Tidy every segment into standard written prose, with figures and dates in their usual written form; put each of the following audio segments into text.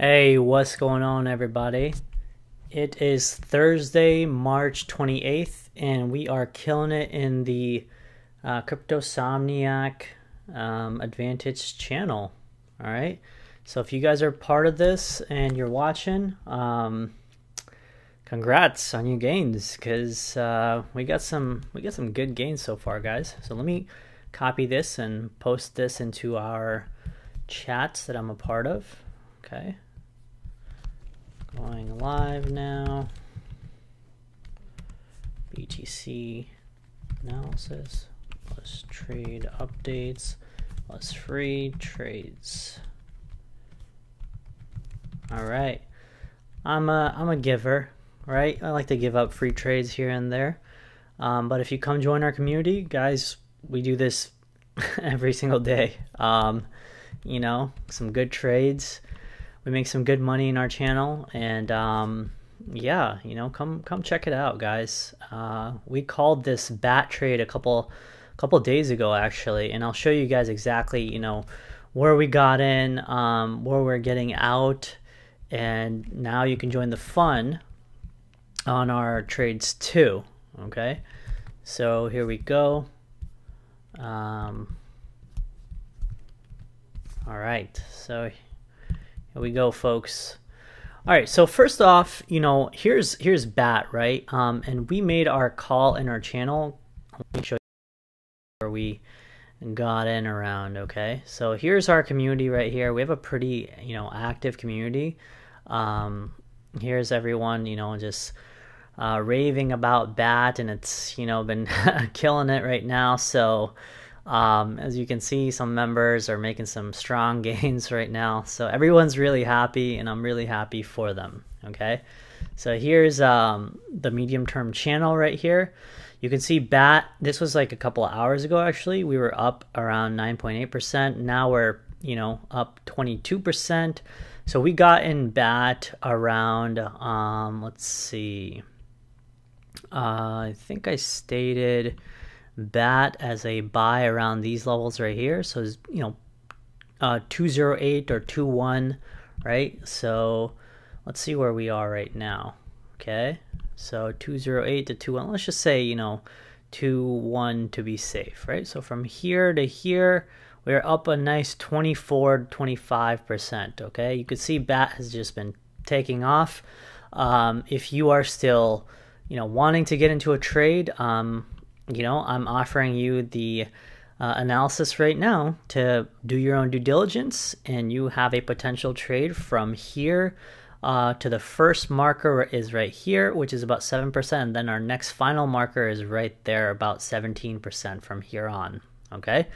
Hey, what's going on, everybody? It is Thursday, March 28th, and we are killing it in the Cryptosomniac Advantage channel. All right, so if you guys are part of this and you're watching, congrats on your gains, because we got some good gains so far, guys. So let me copy this and post this into our chats that I'm a part of. Okay. Going live now. BTC analysis plus trade updates plus free trades. All right, I'm a giver, right? I like to give up free trades here and there. But if you come join our community, guys, we do this every single day. You know, some good trades. We make some good money in our channel, and yeah, you know, come check it out, guys. We called this bat trade a couple days ago, actually, and I'll show you guys exactly, you know, where we got in, where we're getting out, and now you can join the fun on our trades too. Okay, so here we go. All right, so here we go, folks. All right, so first off, you know, here's BAT, right? And we made our call in our channel. Let me show you where we got in around. Okay, so here's our community right here. We have a pretty, you know, active community. Here's everyone, you know, just raving about BAT, and it's, you know, been killing it right now. So as you can see, some members are making some strong gains right now, so everyone's really happy, and I'm really happy for them. Okay, so here's the medium term channel right here. You can see BAT, this was like a couple of hours ago, actually. We were up around 9.8%. Now we're, you know, up 22%. So we got in BAT around let's see, I think I stated BAT as a buy around these levels right here. So, you know, 208 or 21, right? So let's see where we are right now. Okay, so 208 to 21, let's just say, you know, 21 to be safe, right? So from here to here, we're up a nice 24-25%. Okay, you could see BAT has just been taking off. If you are still, you know, wanting to get into a trade, you know, I'm offering you the analysis right now to do your own due diligence, and you have a potential trade from here to the first marker is right here, which is about 7%. And then our next final marker is right there, about 17% from here on. Okay,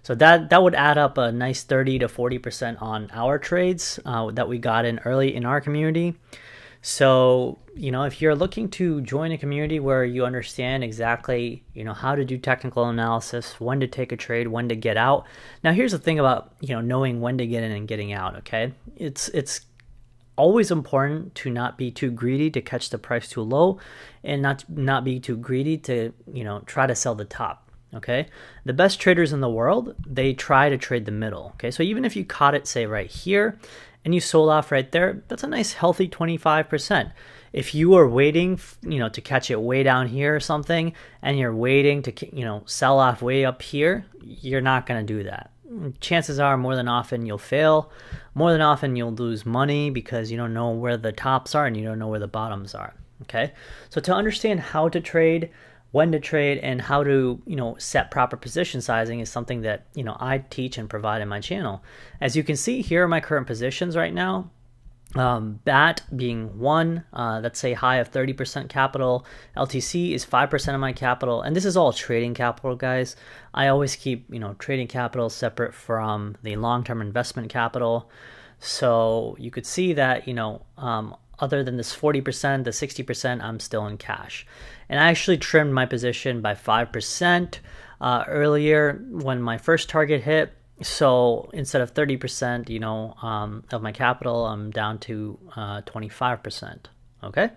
so that would add up a nice 30 to 40% on our trades that we got in early in our community. So, you know, if you're looking to join a community where you understand exactly, you know, how to do technical analysis, when to take a trade, when to get out. Now, here's the thing about, you know, knowing when to get in and getting out, okay? It's always important to not be too greedy to catch the price too low, and not be too greedy to, you know, try to sell the top, okay? The best traders in the world, they try to trade the middle, okay? So even if you caught it, say, right here, and you sold off right there, that's a nice healthy 25%. If you are waiting, you know, to catch it way down here or something, and you're waiting to, you know, sell off way up here, you're not going to do that. Chances are, more than often, you'll fail. More than often, you'll lose money because you don't know where the tops are and you don't know where the bottoms are. Okay, so to understand how to trade, when to trade, and how to, you know, set proper position sizing is something that, you know, I teach and provide in my channel. As you can see, here are my current positions right now. BAT being one, that's a high of 30% capital. LTC is 5% of my capital, and this is all trading capital, guys. I always keep, you know, trading capital separate from the long-term investment capital. So you could see that, you know, other than this 40%, the 60%, I'm still in cash. And I actually trimmed my position by 5% earlier when my first target hit. So instead of 30%, you know, of my capital, I'm down to 25%. Okay.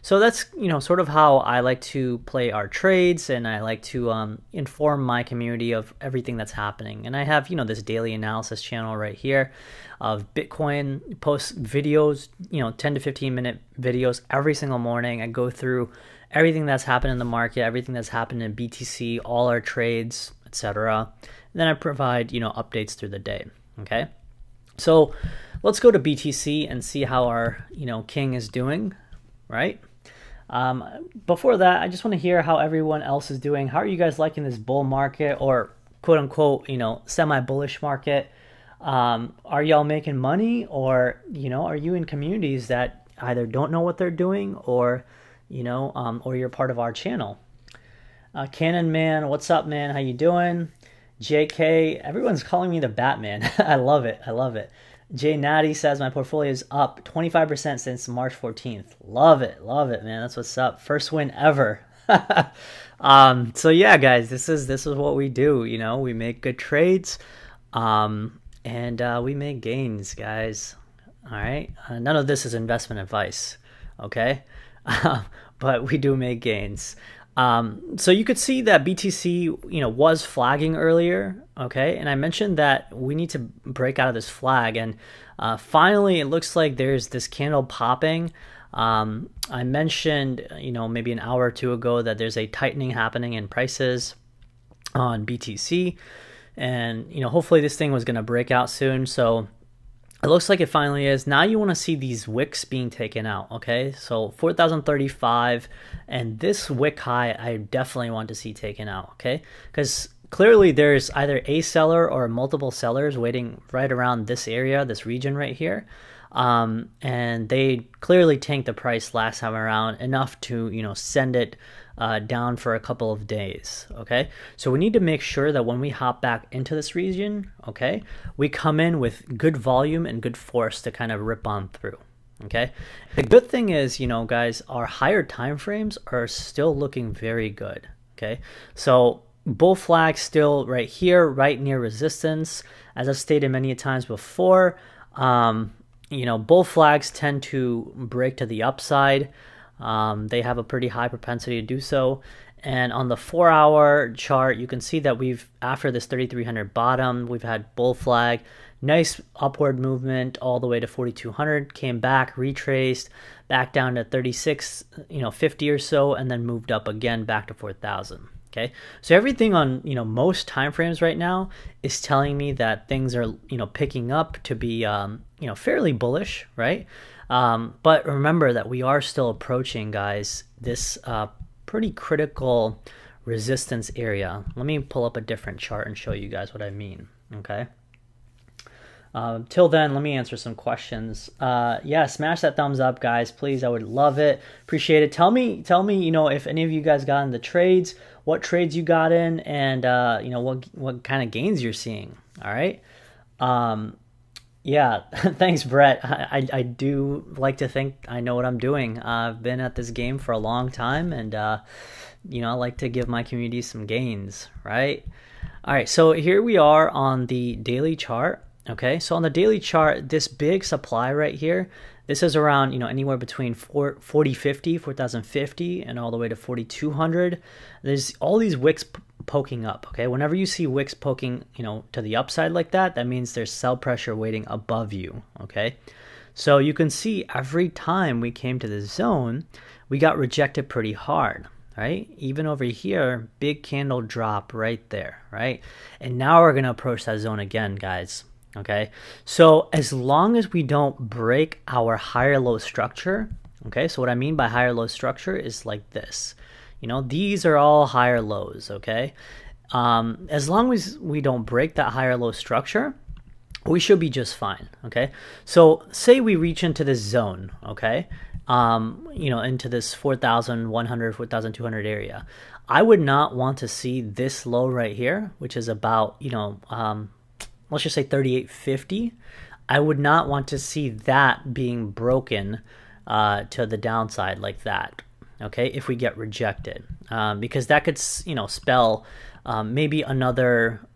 So that's, you know, sort of how I like to play our trades, and I like to inform my community of everything that's happening. And I have, you know, this daily analysis channel right here of Bitcoin, post videos, you know, 10 to 15 minute videos every single morning. I go through everything that's happened in the market, everything that's happened in BTC, all our trades, etc. Then I provide, you know, updates through the day. Okay, so let's go to BTC and see how our, you know, king is doing, right? Before that, I just want to hear how everyone else is doing. How are you guys liking this bull market, or quote unquote, you know, semi-bullish market? Are y'all making money, or, you know, are you in communities that either don't know what they're doing, or, you know, or you're part of our channel? Cannon Man, what's up, man? How you doing? JK, everyone's calling me the Batman. I love it. I love it. Jay Natty says my portfolio is up 25% since March 14th. Love it, man. That's what's up. First win ever. So yeah, guys, this is what we do. You know, we make good trades, and we make gains, guys. All right. None of this is investment advice, okay? But we do make gains. So you could see that BTC, you know, was flagging earlier, okay? And I mentioned that we need to break out of this flag, and finally it looks like there's this candle popping. I mentioned, you know, maybe an hour or two ago that there's a tightening happening in prices on BTC, and, you know, hopefully this thing was going to break out soon. So it looks like it finally is. Now you want to see these wicks being taken out, okay? So 4,035, and this wick high I definitely want to see taken out, okay? Because clearly there's either a seller or multiple sellers waiting right around this area, this region right here. And they clearly tanked the price last time around enough to, you know, send it down for a couple of days, okay? So we need to make sure that when we hop back into this region, okay, we come in with good volume and good force to kind of rip on through, okay? The good thing is, you know, guys, our higher time frames are still looking very good, okay? So bull flag still right here, right near resistance. As I've stated many times before, you know, bull flags tend to break to the upside. They have a pretty high propensity to do so. And on the 4-hour chart, you can see that we've, after this 3,300 bottom, we've had bull flag, nice upward movement all the way to 4,200, came back, retraced, back down to 36, you know, 50 or so, and then moved up again back to 4,000. Okay, so everything on, you know, most time frames right now is telling me that things are, you know, picking up to be, you know, fairly bullish, right? But remember that we are still approaching, guys, this pretty critical resistance area. Let me pull up a different chart and show you guys what I mean, okay? Till then, let me answer some questions. Yeah, smash that thumbs up, guys, please. I would love it. Appreciate it. Tell me, you know, if any of you guys got in the trades, what trades you got in, and you know, what kind of gains you're seeing. All right. Yeah, thanks, Brett. I do like to think I know what I'm doing. I've been at this game for a long time, and you know, I like to give my community some gains, right? All right, so here we are on the daily chart. Okay, so on the daily chart, this big supply right here, this is around, you know, anywhere between 4,050 and all the way to 4,200. There's all these wicks poking up, okay? Whenever you see wicks poking, you know, to the upside like that, that means there's sell pressure waiting above you, okay? So you can see every time we came to this zone, we got rejected pretty hard, right? Even over here, big candle drop right there, right? And now we're going to approach that zone again, guys. Okay, so as long as we don't break our higher low structure, okay, so what I mean by higher low structure is like this, you know, these are all higher lows, okay? As long as we don't break that higher low structure, we should be just fine, okay? So say we reach into this zone, okay, you know, into this 4,100, 4,200 area. I would not want to see this low right here, which is about, you know, let's just say 3850. I would not want to see that being broken to the downside like that, okay, if we get rejected, because that could, you know, spell maybe another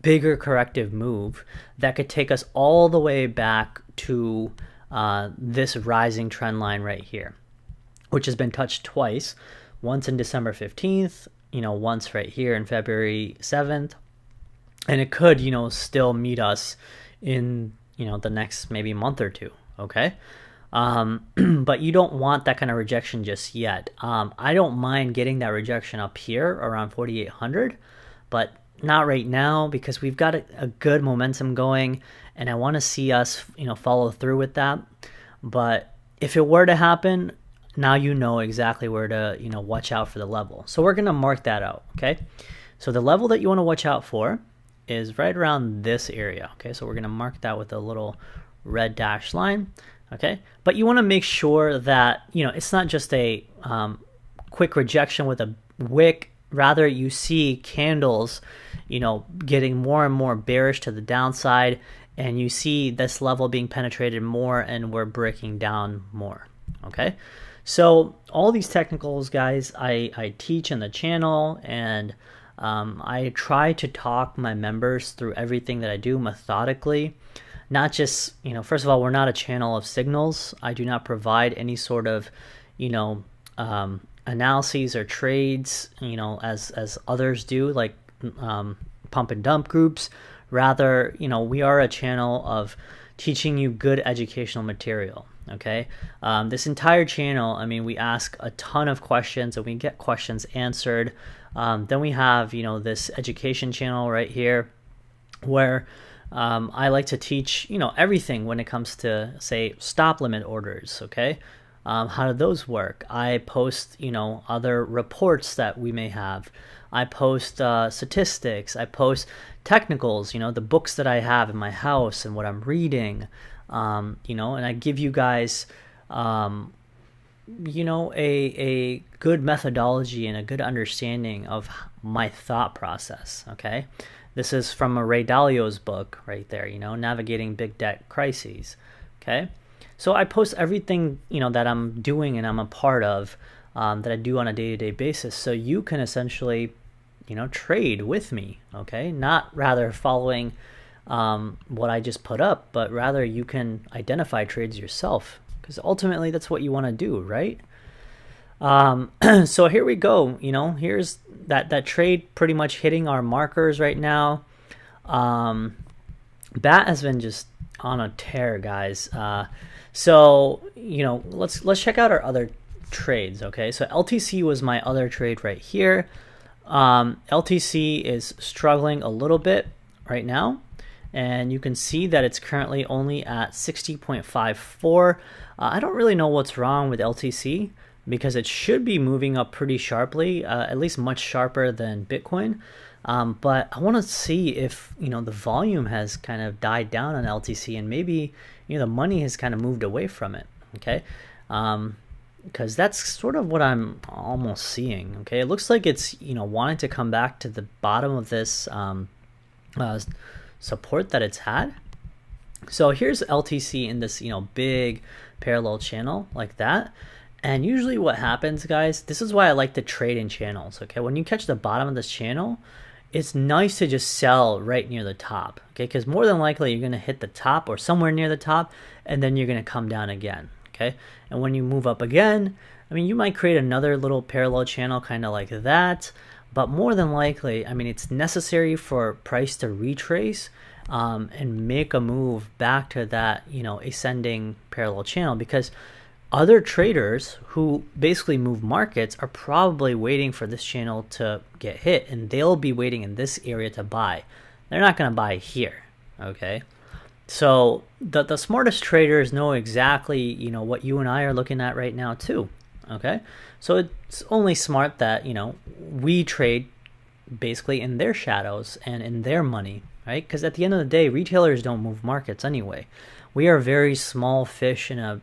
bigger corrective move that could take us all the way back to this rising trend line right here. which has been touched twice, once in December 15th, once right here in February 7th, and it could, still meet us in, the next maybe month or two, okay? But you don't want that kind of rejection just yet. I don't mind getting that rejection up here around 4,800, but not right now, because we've got a good momentum going, and I want to see us, follow through with that. But if it were to happen, now you know exactly where to, watch out for the level. So we're going to mark that out, okay? So the level that you want to watch out for is right around this area, okay? So we're going to mark that with a little red dashed line, okay? But you want to make sure that, it's not just a quick rejection with a wick. Rather, you see candles, getting more and more bearish to the downside, and you see this level being penetrated more, and we're breaking down more, okay? So all these technicals, guys, I teach in the channel, and I try to talk my members through everything that I do methodically. Not just, first of all, we're not a channel of signals. I do not provide any sort of, analyses or trades, as others do, like pump and dump groups. Rather, we are a channel of teaching you good educational material. Okay, this entire channel, we ask a ton of questions and we get questions answered. Then we have, this education channel right here, where I like to teach, everything when it comes to, say, stop limit orders. Okay, how do those work? I post, other reports that we may have. I post statistics. I post technicals, the books that I have in my house and what I'm reading. And I give you guys, a good methodology and a good understanding of my thought process, okay? This is from a Ray Dalio's book right there, Navigating Big Debt Crises, okay? So I post everything, that I'm doing and I'm a part of, that I do on a day-to-day basis, so you can essentially, trade with me, okay? Not rather following what I just put up, but rather you can identify trades yourself, because ultimately that's what you want to do, right? So here we go. Here's that trade pretty much hitting our markers right now. BAT has been just on a tear, guys. So let's check out our other trades. Okay, so LTC was my other trade right here. LTC is struggling a little bit right now, and you can see that it's currently only at 60.54. I don't really know what's wrong with LTC, because it should be moving up pretty sharply, at least much sharper than Bitcoin. But I want to see if the volume has kind of died down on LTC, and maybe the money has kind of moved away from it. Okay, because that's sort of what I'm almost seeing. Okay, it looks like it's wanting to come back to the bottom of this support that it's had. So here's LTC in this big parallel channel like that. And usually what happens, guys, this is why I like to trade in channels. Okay, when you catch the bottom of this channel, it's nice to just sell right near the top. Okay, because more than likely you're going to hit the top or somewhere near the top, and then you're going to come down again. Okay, and when you move up again, you might create another little parallel channel kind of like that. But more than likely, it's necessary for price to retrace and make a move back to that ascending parallel channel, because other traders who basically move markets are probably waiting for this channel to get hit, and they'll be waiting in this area to buy. They're not going to buy here, okay? So the smartest traders know exactly, what you and I are looking at right now too, okay? So it's only smart that, we trade basically in their shadows and in their money, right? Because at the end of the day, retailers don't move markets anyway. We are very small fish in a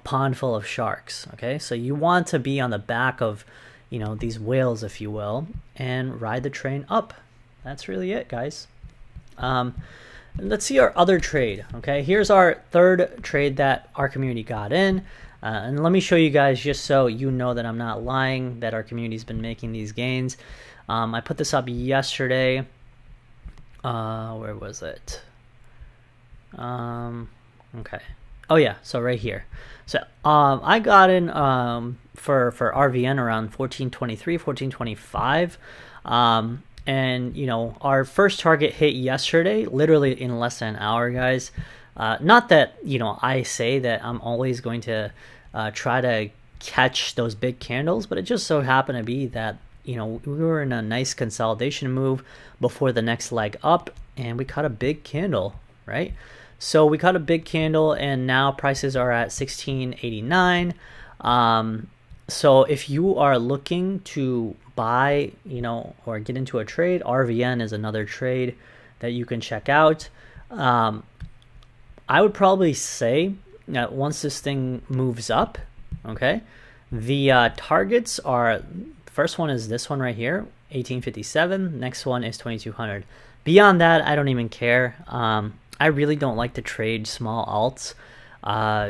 pond full of sharks. Okay, so you want to be on the back of these whales, if you will, and ride the train up. That's really it, guys. Let's see our other trade. Okay, here's our third trade that our community got in, and let me show you guys, just so you know that I'm not lying, that our community's been making these gains. I put this up yesterday. Where was it? Okay, Oh yeah, so right here. So I got in for RVN around 1423, 1425. And you know, our first target hit yesterday, literally in less than an hour, guys. Not that, you know, I say that I'm always going to try to catch those big candles, but it just so happened to be that, you know, we were in a nice consolidation move before the next leg up, and we caught a big candle, right? So we caught a big candle, and now prices are at 1689. So if you are looking to buy, you know, or get into a trade, RVN is another trade that you can check out. I would probably say that once this thing moves up, okay, the targets are, first one is this one right here, 1857. Next one is 2200. Beyond that, I don't even care. I really don't like to trade small alts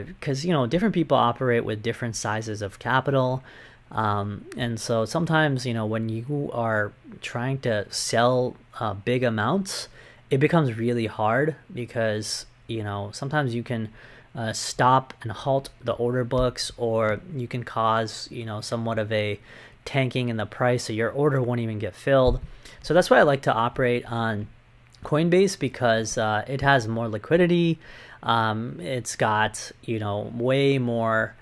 because, you know, different people operate with different sizes of capital. And so sometimes, you know, when you are trying to sell big amounts, it becomes really hard because, you know, sometimes you can stop and halt the order books, or you can cause, you know, somewhat of a tanking in the price, so your order won't even get filled. So that's why I like to operate on Coinbase, because it has more liquidity. It's got, you know, way more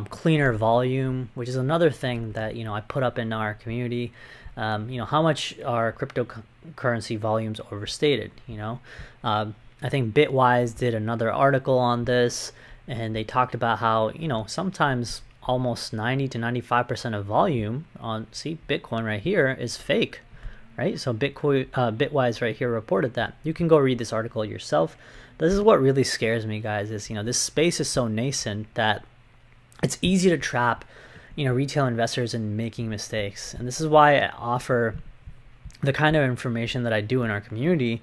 cleaner volume, which is another thing that, you know, I put up in our community. You know, how much are cryptocurrency volumes overstated, you know? I think Bitwise did another article on this, and they talked about how, you know, sometimes almost 90 to 95% of volume on, see, Bitcoin right here is fake, right? So Bitwise right here reported that. You can go read this article yourself. This is what really scares me, guys, is, you know, this space is so nascent that it's easy to trap, you know, retail investors in making mistakes. And this is why I offer the kind of information that I do in our community,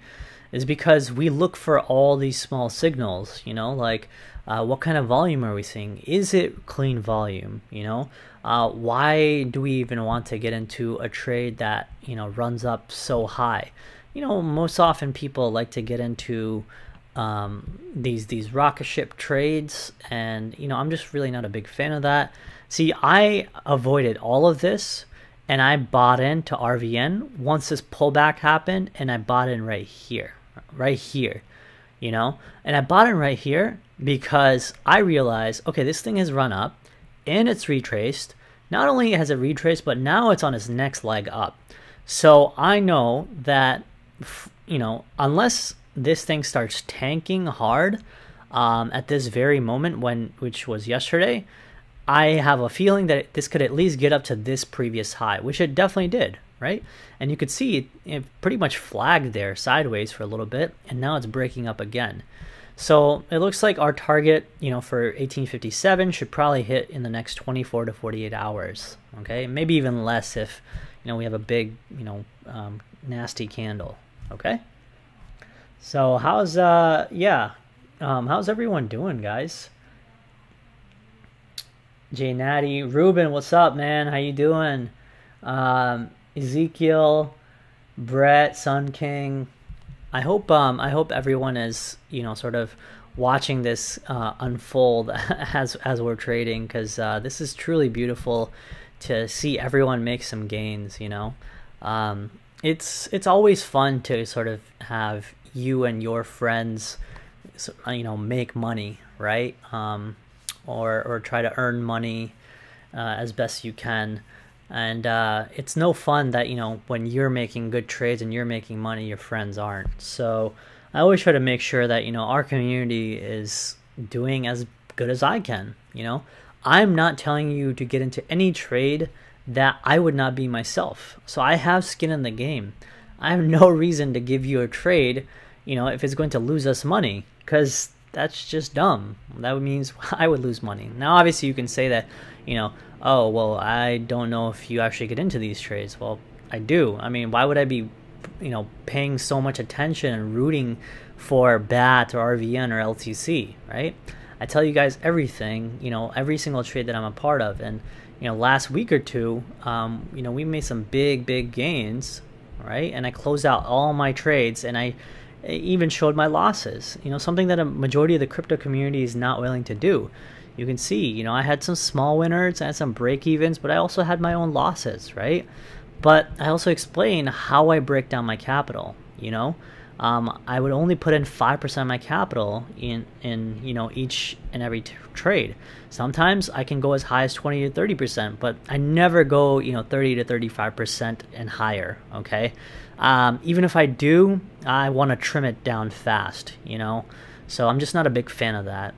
is because we look for all these small signals, you know, like what kind of volume are we seeing? Is it clean volume? You know, why do we even want to get into a trade that, you know, runs up so high? You know, most often people like to get into these rocket ship trades, and, you know, I'm just really not a big fan of that. See, I avoided all of this, and I bought into RVN once this pullback happened, and I bought in right here, you know, and I bought in right here because I realized, okay, this thing has run up and it's retraced. Not only has it retraced, but now it's on its next leg up. So I know that, you know, unless this thing starts tanking hard at this very moment, which was yesterday, I have a feeling that this could at least get up to this previous high, which it definitely did, right? And you could see it pretty much flagged there sideways for a little bit, and now it's breaking up again. So it looks like our target, you know, for 1857 should probably hit in the next 24 to 48 hours, okay? Maybe even less if, you know, we have a big, you know, nasty candle, okay? So how's how's everyone doing, guys? Jay Natty, Ruben, what's up, man? How you doing? Ezekiel, Brett, Sun King. I hope everyone is, you know, sort of watching this unfold as we're trading, because this is truly beautiful to see everyone make some gains. You know, it's always fun to sort of have you and your friends, you know, make money, right? Or try to earn money as best you can. And it's no fun that, you know, when you're making good trades and you're making money, your friends aren't. So I always try to make sure that, you know, our community is doing as good as I can. You know, I'm not telling you to get into any trade that I would not be myself. So I have skin in the game. I have no reason to give you a trade, you know, if it's going to lose us money, because that's just dumb. That means I would lose money. Now, obviously, you can say that, you know, oh, well, I don't know if you actually get into these trades. Well, I do. I mean, why would I be, you know, paying so much attention and rooting for BAT or RVN or LTC, right? I tell you guys everything, you know, every single trade that I'm a part of. And, you know, last week or two, you know, we made some big gains, right? And I closed out all my trades, and I it even showed my losses, you know, something that a majority of the crypto community is not willing to do. You can see, you know, I had some small winners, I had some break evens, but I also had my own losses, right? But I also explain how I break down my capital, you know. I would only put in 5% of my capital in you know, each and every trade. Sometimes I can go as high as 20 to 30%, but I never go, you know, 30 to 35% and higher, okay? Even if I do, I want to trim it down fast, you know? So I'm just not a big fan of that.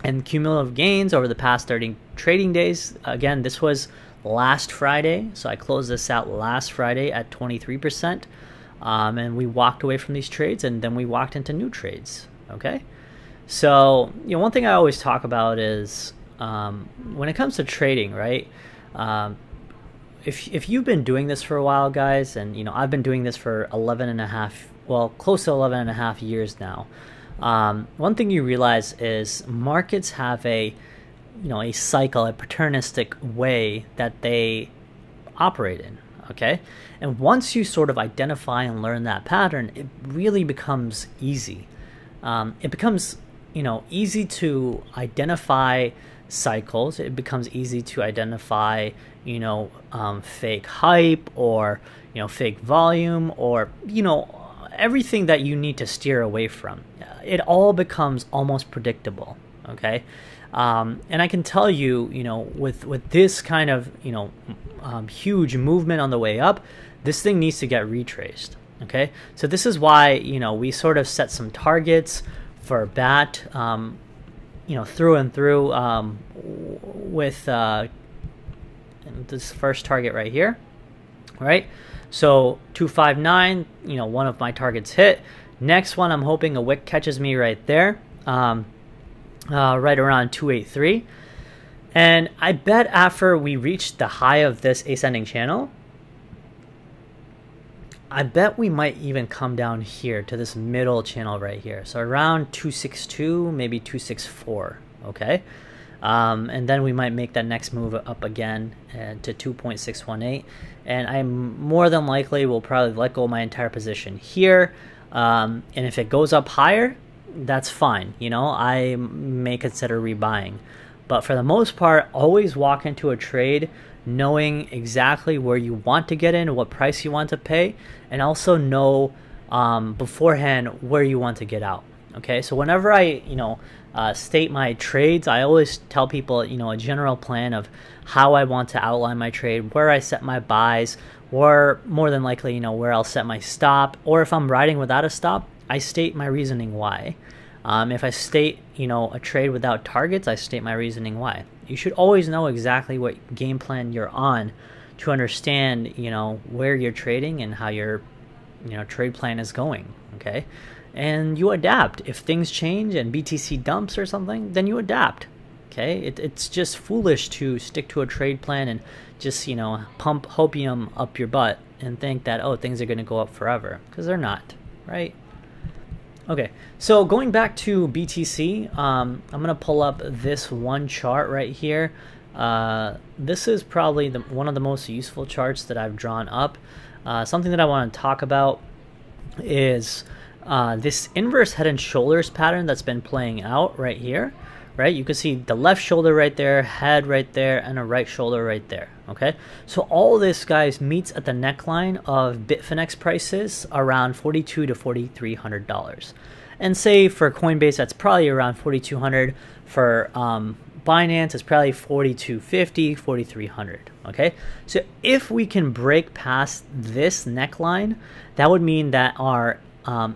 And cumulative gains over the past 30 trading days, again, this was last Friday, so I closed this out last Friday at 23%. And we walked away from these trades, and then we walked into new trades, okay? So, you know, one thing I always talk about is when it comes to trading, right? If you've been doing this for a while, guys, and, you know, I've been doing this for 11 and a half, well, close to 11 and a half years now. One thing you realize is markets have a, you know, a cycle, a patternistic way that they operate in. Okay, and once you sort of identify and learn that pattern, it really becomes easy. It becomes, you know, easy to identify cycles. It becomes easy to identify, you know, fake hype, or, you know, fake volume, or, you know, everything that you need to steer away from. It all becomes almost predictable. Okay. And I can tell you, you know, with this kind of, you know, huge movement on the way up, this thing needs to get retraced. Okay, so this is why, you know, we sort of set some targets for BAT, you know, through and through, with this first target right here, right? So 259, you know, one of my targets hit. Next one, I'm hoping a wick catches me right there. Right around 283, and I bet after we reach the high of this ascending channel, I bet we might even come down here to this middle channel right here, so around 262, maybe 264. Okay, and then we might make that next move up again to 2.618, and I'm more than likely will probably let go of my entire position here, and if it goes up higher, that's fine, you know, I may consider rebuying. But for the most part, always walk into a trade knowing exactly where you want to get in, what price you want to pay, and also know beforehand where you want to get out. Okay, so whenever I, you know, state my trades, I always tell people, you know, a general plan of how I want to outline my trade, where I set my buys, or more than likely, you know, where I'll set my stop, or if I'm riding without a stop, I state my reasoning why. If I state, you know, a trade without targets, I state my reasoning why. You should always know exactly what game plan you're on to understand, you know, where you're trading and how your, you know, trade plan is going, okay? And you adapt. If things change and BTC dumps or something, then you adapt, okay? It's just foolish to stick to a trade plan and just, you know, pump hopium up your butt and think that, oh, things are going to go up forever, because they're not, right? Okay, so going back to BTC, I'm going to pull up this one chart right here. This is probably one of the most useful charts that I've drawn up. Something that I want to talk about is this inverse head and shoulders pattern that's been playing out right here. Right, you can see the left shoulder right there, head right there, and a right shoulder right there. Okay, so all this, guys, meets at the neckline of Bitfinex prices around $4,200 to $4,300, and say for Coinbase that's probably around 4,200. For Binance it's probably 4,250, 4,300. Okay, so if we can break past this neckline, that would mean that our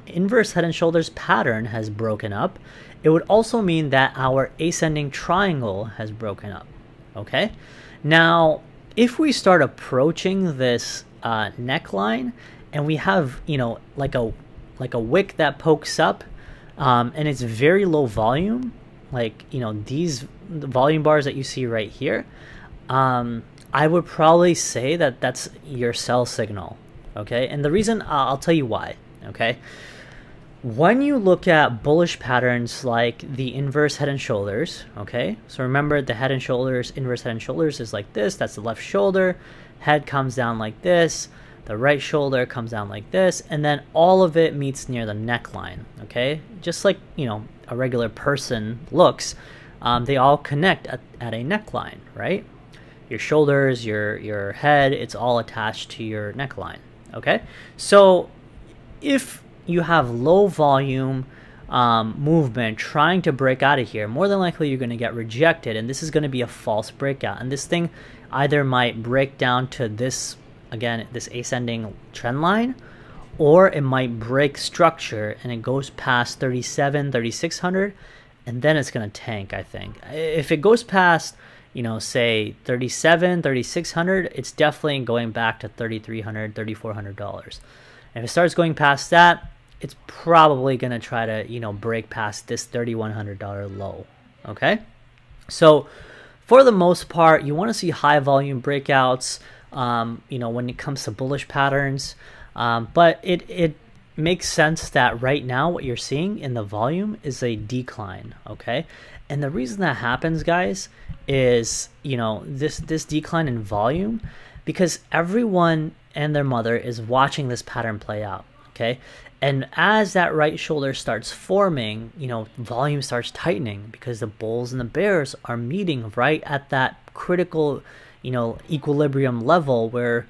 inverse head and shoulders pattern has broken up. It would also mean that our ascending triangle has broken up. Okay, now if we start approaching this neckline and we have, you know, like a wick that pokes up, and it's very low volume, like, you know, these volume bars that you see right here, I would probably say that that's your sell signal. Okay, and the reason, I'll tell you why. Okay, when you look at bullish patterns like the inverse head and shoulders, okay, so remember the head and shoulders, inverse head and shoulders is like this, that's the left shoulder, head comes down like this, the right shoulder comes down like this, and then all of it meets near the neckline, okay? Just like, you know, a regular person looks, they all connect at a neckline, right? Your shoulders, your head, it's all attached to your neckline, okay? So if you have low volume movement trying to break out of here, more than likely you're going to get rejected, and this is going to be a false breakout, and this thing either might break down to this, again, this ascending trend line, or it might break structure and it goes past 3600, and then it's going to tank. I think if it goes past, you know, say 3600, it's definitely going back to $3,300, $3,400. And if it starts going past that, it's probably going to try to, you know, break past this $3,100 low. Okay, so for the most part, you want to see high volume breakouts, you know, when it comes to bullish patterns. But it makes sense that right now what you're seeing in the volume is a decline, okay? And the reason that happens, guys, is, you know, this decline in volume, because everyone and their mother is watching this pattern play out, okay? And as that right shoulder starts forming, you know, volume starts tightening because the bulls and the bears are meeting right at that critical, you know, equilibrium level where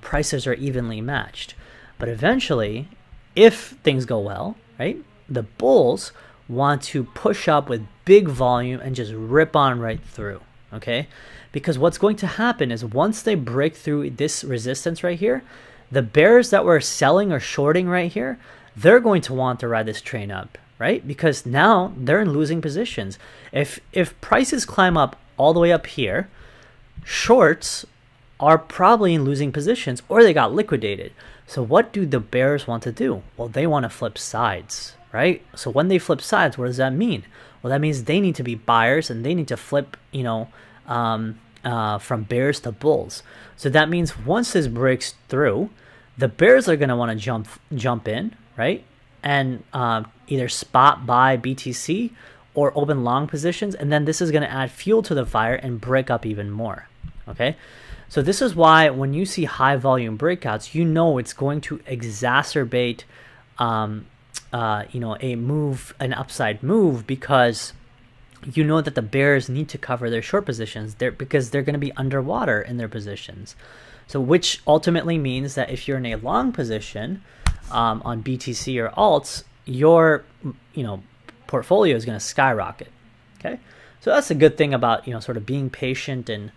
prices are evenly matched. But eventually, if things go well, right, the bulls want to push up with big volume and just rip on right through, okay? Because what's going to happen is once they break through this resistance right here, the bears that were selling or shorting right here, they're going to want to ride this train up, right? Because now they're in losing positions. If prices climb up all the way up here, shorts are probably in losing positions or they got liquidated. So what do the bears want to do? Well, they want to flip sides, right? So when they flip sides, what does that mean? Well, that means they need to be buyers and they need to flip, you know, from bears to bulls. So that means once this breaks through, the bears are going to want to jump in, right? And either spot buy BTC or open long positions. And then this is going to add fuel to the fire and break up even more, okay? So this is why when you see high volume breakouts, you know it's going to exacerbate, you know, an upside move, because you know that the bears need to cover their short positions there because they're going to be underwater in their positions. So which ultimately means that if you're in a long position on BTC or alts, your, you know, portfolio is going to skyrocket. Okay, so that's a good thing about, you know, sort of being patient and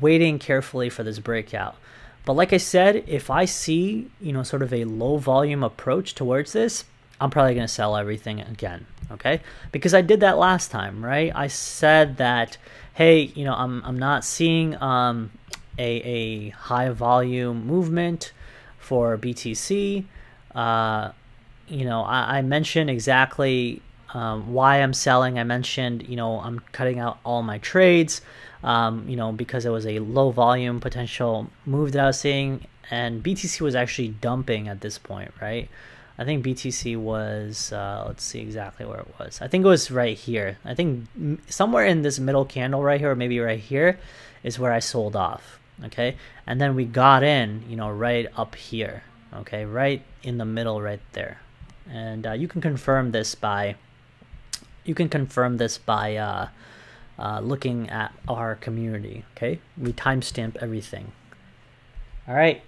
waiting carefully for this breakout. But like I said, if I see, you know, sort of a low volume approach towards this, I'm probably going to sell everything again, okay? Because I did that last time, right? I said that, hey, you know, I'm not seeing a high volume movement for BTC. You know, I mentioned exactly why I'm selling. I mentioned, you know, I'm cutting out all my trades, you know, because it was a low volume potential move that I was seeing, and BTC was actually dumping at this point, right? I think BTC was, let's see exactly where it was. I think it was right here. I think somewhere in this middle candle right here, or maybe right here, is where I sold off, okay? And then we got in, you know, right up here, okay? Right in the middle right there. And you can confirm this by, looking at our community, okay? We timestamp everything. All right.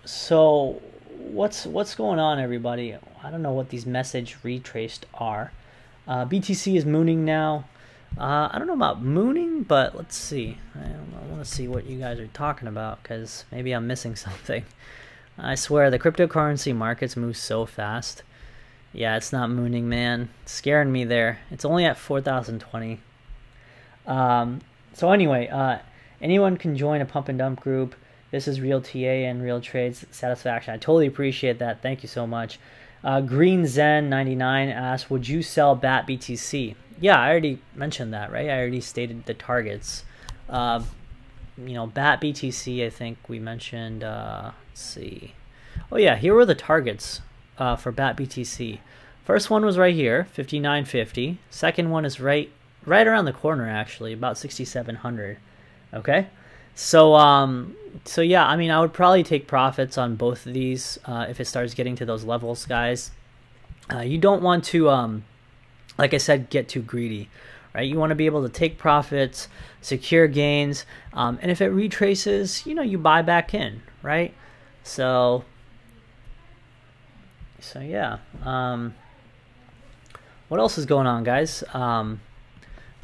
So what's going on, everybody? I don't know what these message retraced are. BTC is mooning now. I don't know about mooning, but let's see. I want to see what you guys are talking about, because maybe I'm missing something. I swear the cryptocurrency markets move so fast. Yeah, it's not mooning, man. It's scaring me there. It's only at 4,020. So anyway, anyone can join a pump and dump group. This is real TA and real trades satisfaction. I totally appreciate that. Thank you so much. Green Zen 99 asks, would you sell BAT BTC? Yeah, I already mentioned that, right? I already stated the targets. You know, BAT BTC, I think we mentioned, let's see. Oh yeah, here were the targets for BAT BTC. First one was right here, 59.50. Second one is right around the corner, actually, about 6,700. Okay, So yeah, I mean, I would probably take profits on both of these if it starts getting to those levels, guys. You don't want to, like I said, get too greedy, right? You want to be able to take profits, secure gains, and if it retraces, you know, you buy back in, right? So yeah. What else is going on, guys?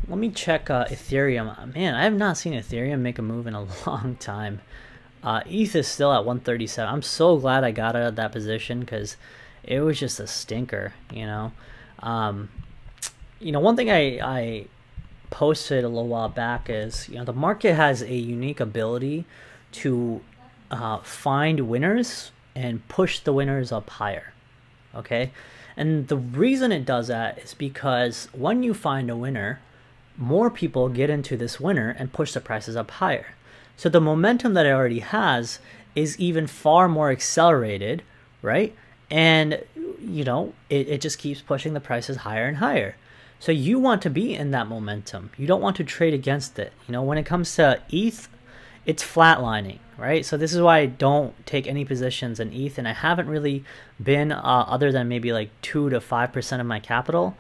Let me check Ethereum. Man, I have not seen Ethereum make a move in a long time. ETH is still at 137. I'm so glad I got out of that position because it was just a stinker, you know. One thing I posted a little while back is, you know, the market has a unique ability to find winners and push the winners up higher, okay? And the reason it does that is because when you find a winner, more people get into this winner and push the prices up higher. So the momentum that it already has is even far more accelerated, right? And, you know, it just keeps pushing the prices higher and higher. So you want to be in that momentum. You don't want to trade against it. You know, when it comes to ETH, it's flatlining, right? So this is why I don't take any positions in ETH, and I haven't really been other than maybe like 2 to 5% of my capital,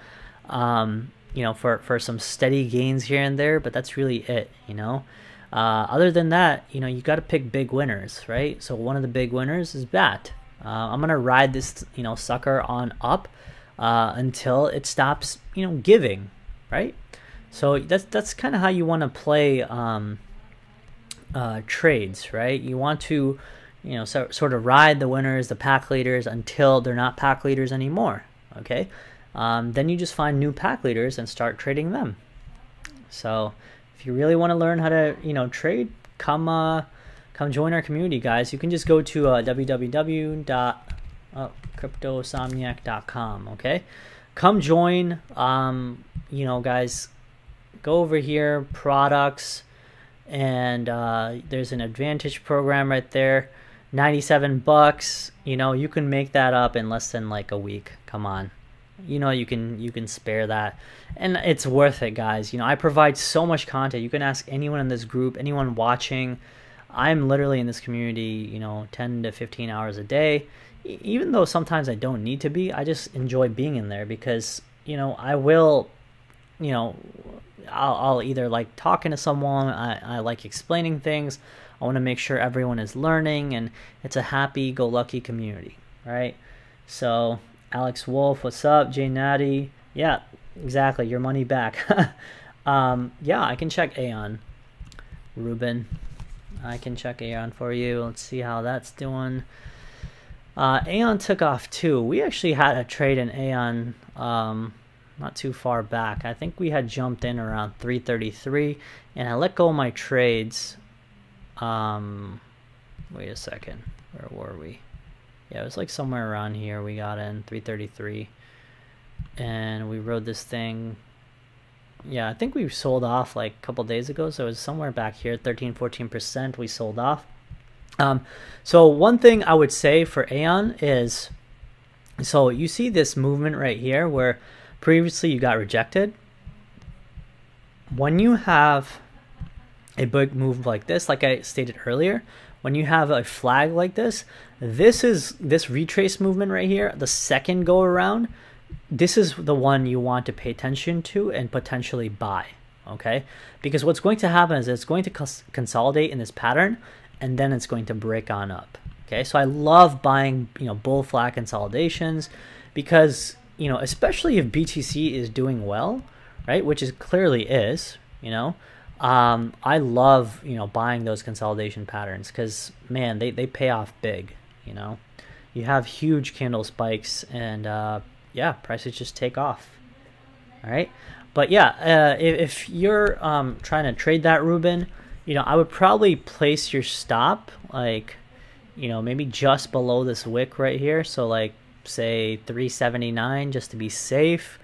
you know, for some steady gains here and there, but that's really it, you know. Other than that, you know, you got to pick big winners, right? So one of the big winners is BAT. I'm gonna ride this, you know, sucker on up until it stops, you know, giving, right? So that's kind of how you want to play trades, right? You want to, you know, sort of ride the winners, the pack leaders, until they're not pack leaders anymore, okay? Then you just find new pack leaders and start trading them. So if you really want to learn how to, you know, trade, come join our community, guys. You can just go to www.cryptosomniac.com, okay? Come join. You know, guys, go over here, products, and there's an advantage program right there, $97. You know, you can make that up in less than like a week. Come on. You know, you can spare that, and it's worth it, guys. You know, I provide so much content. You can ask anyone in this group, anyone watching. I'm literally in this community, you know, 10 to 15 hours a day. Even though sometimes I don't need to be, I just enjoy being in there because, you know, I will, you know, I'll either like talking to someone, I like explaining things. I want to make sure everyone is learning, and it's a happy-go-lucky community, right? So Alex Wolf, what's up? Jay Natty, yeah, exactly, your money back. Yeah, I can check Aeon. Ruben, I can check Aeon for you. Let's see how that's doing. Aeon took off too. We actually had a trade in Aeon not too far back. I think we had jumped in around 333, and I let go of my trades. Wait a second, where were we? Yeah, it was like somewhere around here. We got in 333, and we rode this thing. Yeah, I think we sold off like a couple days ago, so it was somewhere back here, 13-14% we sold off. So one thing I would say for Aeon is, so you see this movement right here where previously you got rejected. When you have a big move like this, like I stated earlier, when you have a flag like this retrace movement right here, the second go around, this is the one you want to pay attention to and potentially buy, okay? Because what's going to happen is it's going to consolidate in this pattern, and then it's going to break on up, okay? So I love buying, you know, bull flag consolidations because, you know, especially if BTC is doing well, right, which it clearly is, you know, I love, you know, buying those consolidation patterns because, man, they pay off big, you know. You have huge candle spikes and, yeah, prices just take off, all right? But, yeah, if you're trying to trade that, Ruben, you know, I would probably place your stop, like, you know, maybe just below this wick right here. So, like, say 379 just to be safe.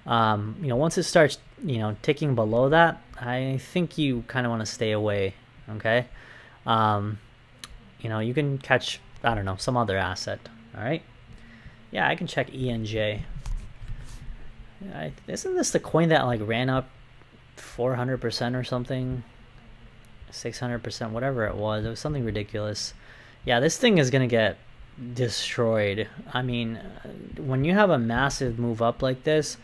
You know, once it starts, you know, ticking below that, I think you kind of want to stay away, okay? You know, you can catch, I don't know, some other asset, all right? Yeah, I can check ENJ. Isn't this the coin that, like, ran up 400% or something? 600%, whatever it was something ridiculous. Yeah, this thing is gonna get destroyed. I mean, when you have a massive move up like this,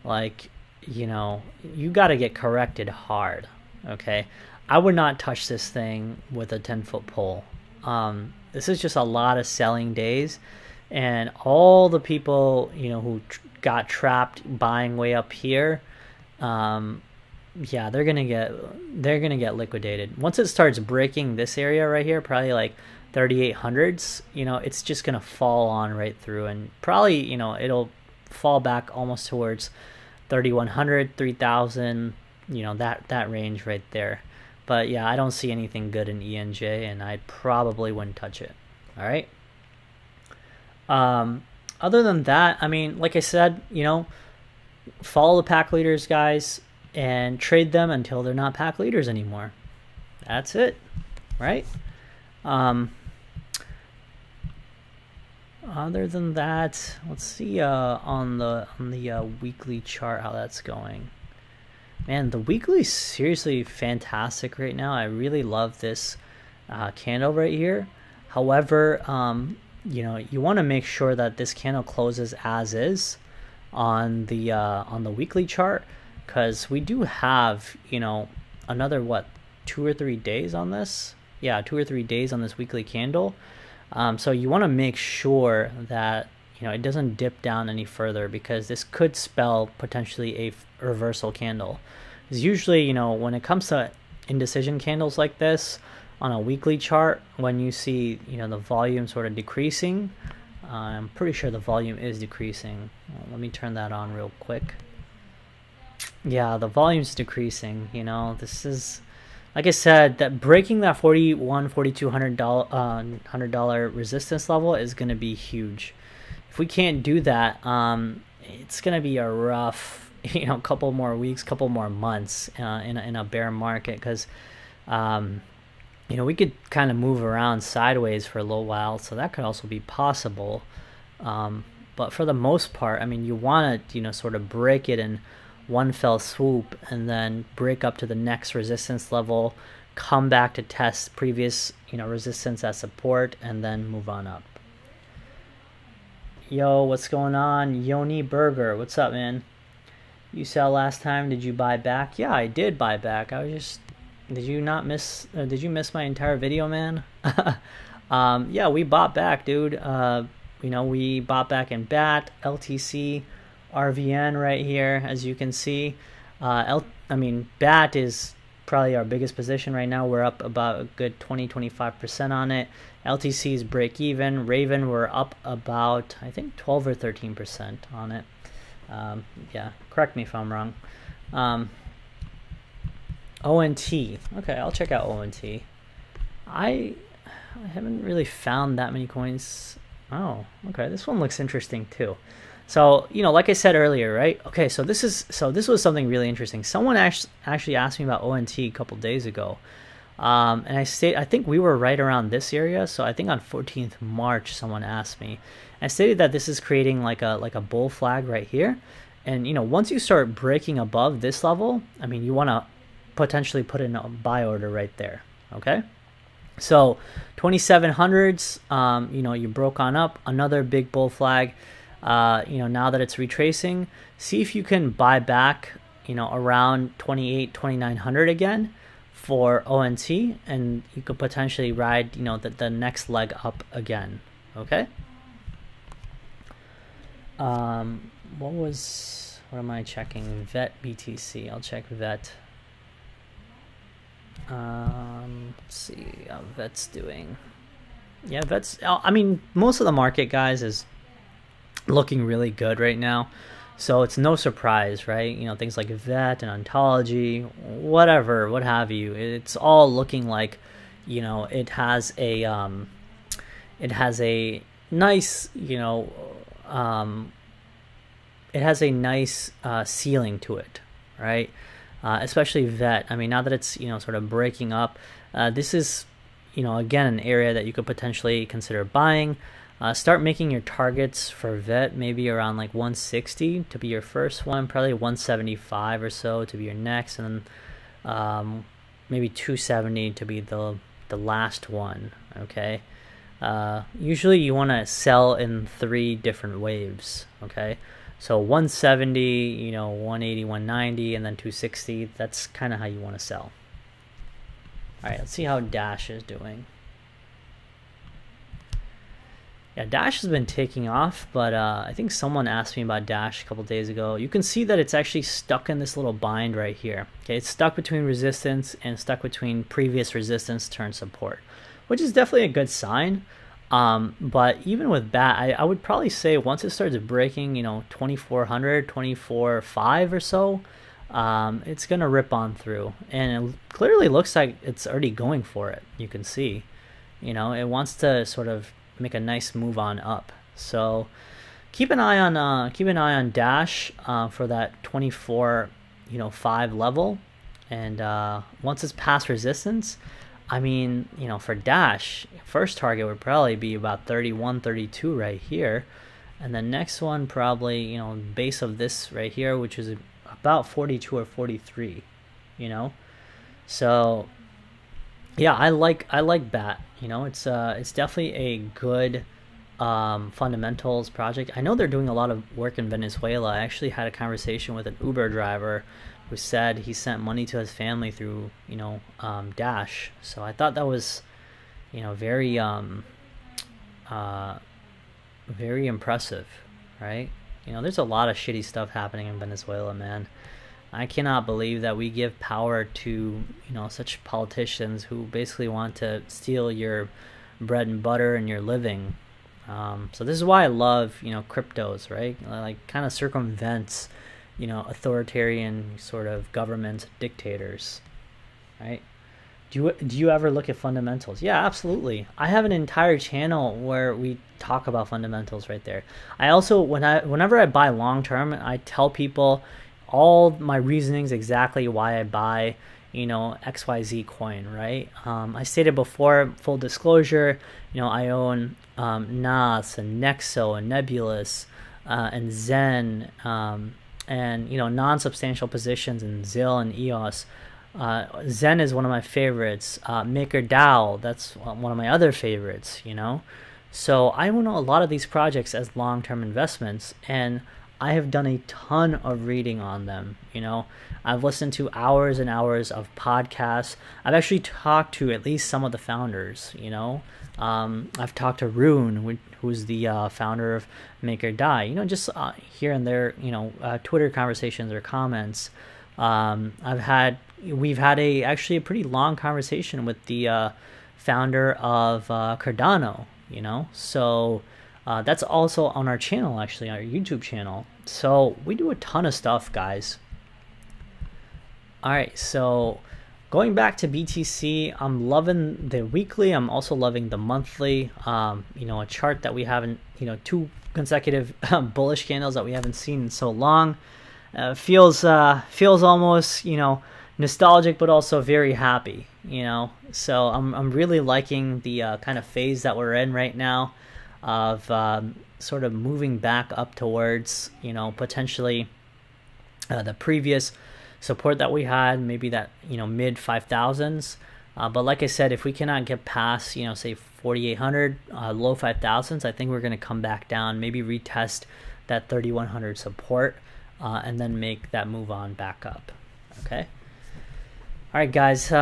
like, you know, you got to get corrected hard. Okay, I would not touch this thing with a 10-foot pole. This is just a lot of selling days, and all the people, you know, who got trapped buying way up here, yeah, they're gonna get liquidated once it starts breaking this area right here, probably like 3800s. You know, it's just gonna fall on right through, and probably, you know, it'll fall back almost towards 3100, 3000, you know, that range right there. But yeah, I don't see anything good in ENJ, and I probably wouldn't touch it. All right. Other than that, I mean, like I said, you know, follow the pack leaders, guys, and trade them until they're not pack leaders anymore. That's it, right? Other than that, let's see on the weekly chart how that's going. Man, the weekly is seriously fantastic right now. I really love this candle right here. However, you know, you want to make sure that this candle closes as is on the weekly chart, because we do have, you know, another, what, 2 or 3 days on this. Yeah, 2 or 3 days on this weekly candle. So you want to make sure that, you know, it doesn't dip down any further, because this could spell potentially a reversal candle. Because usually, you know, when it comes to indecision candles like this on a weekly chart, when you see, you know, the volume sort of decreasing, I'm pretty sure the volume is decreasing. Well, let me turn that on real quick. Yeah, the volume's decreasing. You know, this is, like I said, that breaking that $4,100 resistance level is going to be huge. If we can't do that, it's going to be a rough, you know, couple more weeks, couple more months in a bear market, because you know, we could kind of move around sideways for a little while, so that could also be possible. But for the most part, I mean, you want to, you know, sort of break it in one fell swoop, and then break up to the next resistance level, come back to test previous, you know, resistance as support, and then move on up. Yo, what's going on? Yoni Burger, what's up, man? You sell last time, did you buy back? Yeah, I did buy back. I was just, did you miss my entire video, man? Yeah, we bought back, dude. You know, we bought back in BAT, LTC, RVN right here, as you can see. I mean, BAT is probably our biggest position right now. We're up about a good 20-25% on it. LTC is break even. Raven, we're up about, I think, 12 or 13% on it. Yeah, correct me if I'm wrong. ONT. Okay, I'll check out ONT. I haven't really found that many coins. Oh, okay, this one looks interesting too. So, you know, like I said earlier, right? Okay, so this was something really interesting. Someone actually asked me about ONT a couple days ago, and I think we were right around this area. So I think on 14th March, someone asked me. I stated that this is creating like a bull flag right here, and you know, once you start breaking above this level, I mean, you want to potentially put in a buy order right there. Okay, so 2700s, you know, you broke on up, another big bull flag. You know, now that it's retracing, see if you can buy back, you know, around 2900 again for ONT, and you could potentially ride, you know, the next leg up again. Okay. What am I checking? Vet BTC. I'll check Vet. Let's see how Vet's doing. Yeah, Vet's, I mean, most of the market, guys, is looking really good right now, so it's no surprise, right? You know, things like Vet and Ontology, whatever, what have you, it's all looking like, you know, it has a nice, you know, it has a nice ceiling to it, right? Especially Vet. I mean, now that it's, you know, sort of breaking up, this is, you know, again, an area that you could potentially consider buying. Start making your targets for Vet maybe around like 160 to be your first one, probably 175 or so to be your next, and then maybe 270 to be the last one. Okay, usually you want to sell in 3 different waves. Okay, so 170, you know, 180, 190, and then 260. That's kind of how you want to sell. All right, let's see how Dash is doing. Yeah, Dash has been taking off, but I think someone asked me about Dash a couple days ago. You can see that it's actually stuck in this little bind right here. Okay, it's stuck between resistance and stuck between previous resistance turn support, which is definitely a good sign. But even with that, I would probably say once it starts breaking, you know, 2400, 24.5 or so, it's gonna rip on through, and it clearly looks like it's already going for it. You can see, you know, it wants to sort of make a nice move on up. So keep an eye on Dash for that 24.5 level, and once it's past resistance, I mean, you know, for Dash, first target would probably be about 31, 32 right here, and the next one probably, you know, base of this right here, which is about 42 or 43, you know. So yeah, I like BAT. You know, it's definitely a good fundamentals project. I know they're doing a lot of work in Venezuela. I actually had a conversation with an Uber driver who said he sent money to his family through, you know, Dash. So I thought that was, you know, very impressive, right? You know, there's a lot of shitty stuff happening in Venezuela, man. I cannot believe that we give power to, you know, such politicians who basically want to steal your bread and butter and your living. So this is why I love, you know, cryptos, right? Like kind of circumvents, you know, authoritarian sort of government dictators, right? Do you ever look at fundamentals? Yeah, absolutely. I have an entire channel where we talk about fundamentals right there. I also, whenever I buy long term, I tell people all my reasonings exactly why I buy, you know, XYZ coin, right? I stated before, full disclosure, you know, I own NAS and Nexo and Nebulous and Zen, and, you know, non-substantial positions in ZIL and EOS. Zen is one of my favorites. MakerDAO, that's one of my other favorites, you know. So I own a lot of these projects as long-term investments, and I have done a ton of reading on them. You know, I've listened to hours and hours of podcasts. I've actually talked to at least some of the founders. You know, I've talked to Rune, who's the founder of MakerDAO. You know, just here and there, you know, Twitter conversations or comments. We've had actually a pretty long conversation with the founder of Cardano. You know, so. That's also on our channel, actually, our YouTube channel. So we do a ton of stuff, guys. All right, so going back to BTC, I'm loving the weekly. I'm also loving the monthly. You know, a chart that we haven't, you know, 2 consecutive bullish candles that we haven't seen in so long. Feels almost, you know, nostalgic, but also very happy. You know, so I'm really liking the kind of phase that we're in right now, of sort of moving back up towards, you know, potentially the previous support that we had, maybe that, you know, mid 5,000s. But like I said, if we cannot get past, you know, say 4,800, low 5,000s, I think we're going to come back down, maybe retest that 3,100 support, and then make that move on back up. Okay. All right, guys,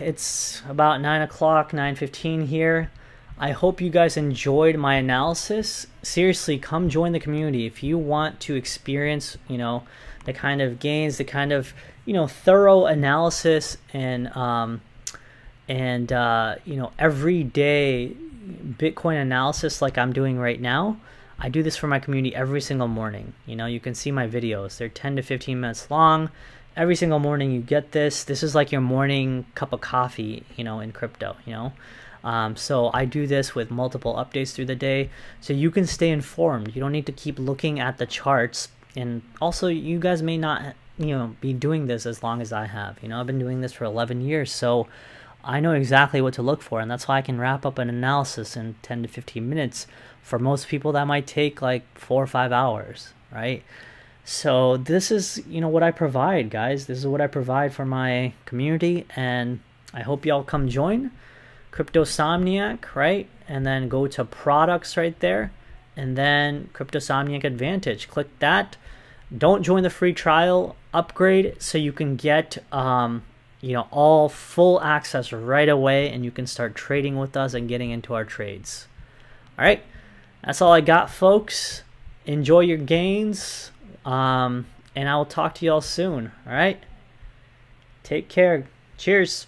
it's about 9 o'clock, 9:15 here. I hope you guys enjoyed my analysis. Seriously, come join the community if you want to experience, you know, the kind of gains, the kind of, you know, thorough analysis and you know, everyday Bitcoin analysis like I'm doing right now. I do this for my community every single morning. You know, you can see my videos. They're 10 to 15 minutes long. Every single morning you get this. This is like your morning cup of coffee, you know, in crypto, you know. So I do this with multiple updates through the day, so you can stay informed. You don't need to keep looking at the charts, and also you guys may not, you know, be doing this as long as I have. You know, I've been doing this for 11 years, so I know exactly what to look for, and that's why I can wrap up an analysis in 10 to 15 minutes. For most people, that might take like 4 or 5 hours, right? So this is, you know, what I provide, guys. This is what I provide for my community, and I hope y'all come join Cryptosomniac, right? And then go to products right there, and then Cryptosomniac Advantage. Click that. Don't join the free trial. Upgrade so you can get all full access right away, and you can start trading with us and getting into our trades. All right, that's all I got, folks. Enjoy your gains, and I will talk to y'all soon. All right, take care. Cheers.